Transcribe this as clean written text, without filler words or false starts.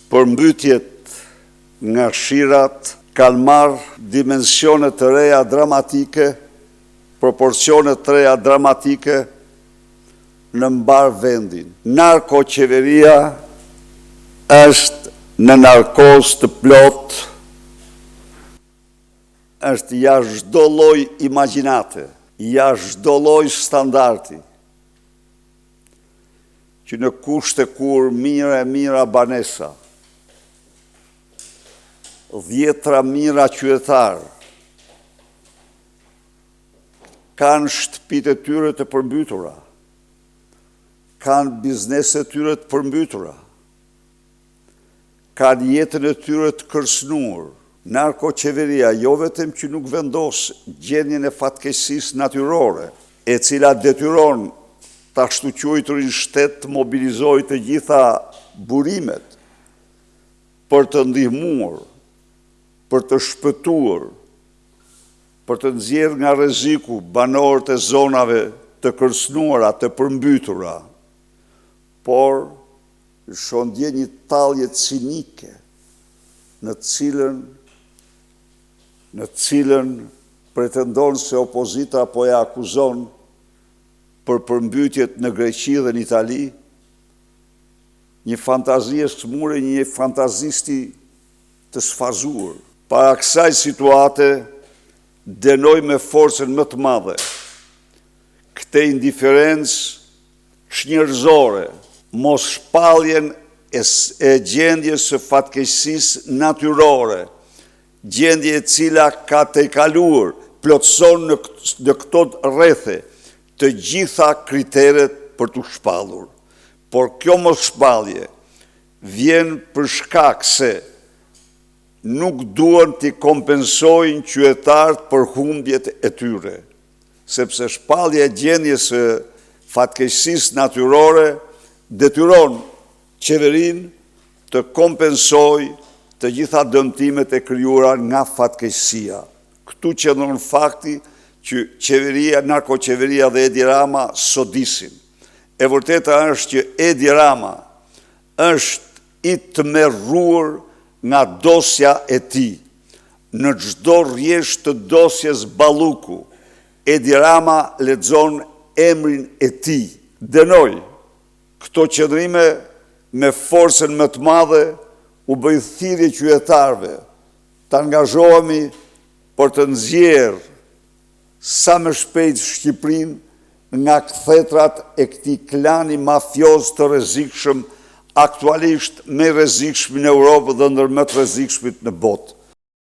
Përmbytjet nga shirat kanë marrë dimensione të reja dramatike, proporcione të reja dramatike në mbar vendin. Narkoqeveria është në narkoz të plot, është jashtë çdo lloj imagjinate, jashtë çdo lloj standardi, që në kushte kur mira banesa, dhjetra mira qytetar kanë shtëpitë e tyre të përmbytura, kanë bizneset e tyre të përmbytura, kanë jetën e tyre të kërcënuar. Narkoqeveria jo vetëm që nuk vendos gjendjen e fatkeqësisë natyrore, e cila detyron ta ashtu quajturin shtet të mobilizojë të gjitha burimet për të ndihmuar, për të shpëtuar, për të nxjerrë nga rreziku banorët e zonave të kërcënuara, të përmbytura, por shondje një tallje cinike në cilën pretendon se opozita po e akuzon për përmbytjet në Greqi dhe në Itali, një fantazi e smure, një fantazisti të sfazuar. Para kësaj situate, dënoj me forcën më të madhe këtë indiferencë çnjerëzore, mos shpalljen e gjendjes së fatkeqësisë natyrore, gjendje e cila ka tejkaluar, plotëson në këto rrethe të gjitha kriteret për të shpallur. Por kjo mos shpallje vjen për shkak se nuk duan t'i kompensojnë qytetarët për humbjet e tyre, sepse shpallja e gjendjes së fatkeqësisë natyrore detyron qeverinë të kompensojë të gjitha dëmtimet e krijuara nga fatkeqësia. Këtu qëndron fakti që qeveria, narkoqeveria dhe Edi Rama sodisin. E vërteta është që Edi Rama është i tmerruar nga dosja e tij. Në çdo rrjesh të dosjes Balluku, Edi Rama lexon emrin e tij. Dënoj këto qëndrime me forcën më të madhe, u bëj thirrje qytetarëve të angazhohemi për të nxjerrë sa më shpejt Shqipërinë nga kthetrat e këtij klani mafioz të rrezikshëm, aktualisht më rrezikshëm në Europë dhe ndër më të rrezikshmit në botë.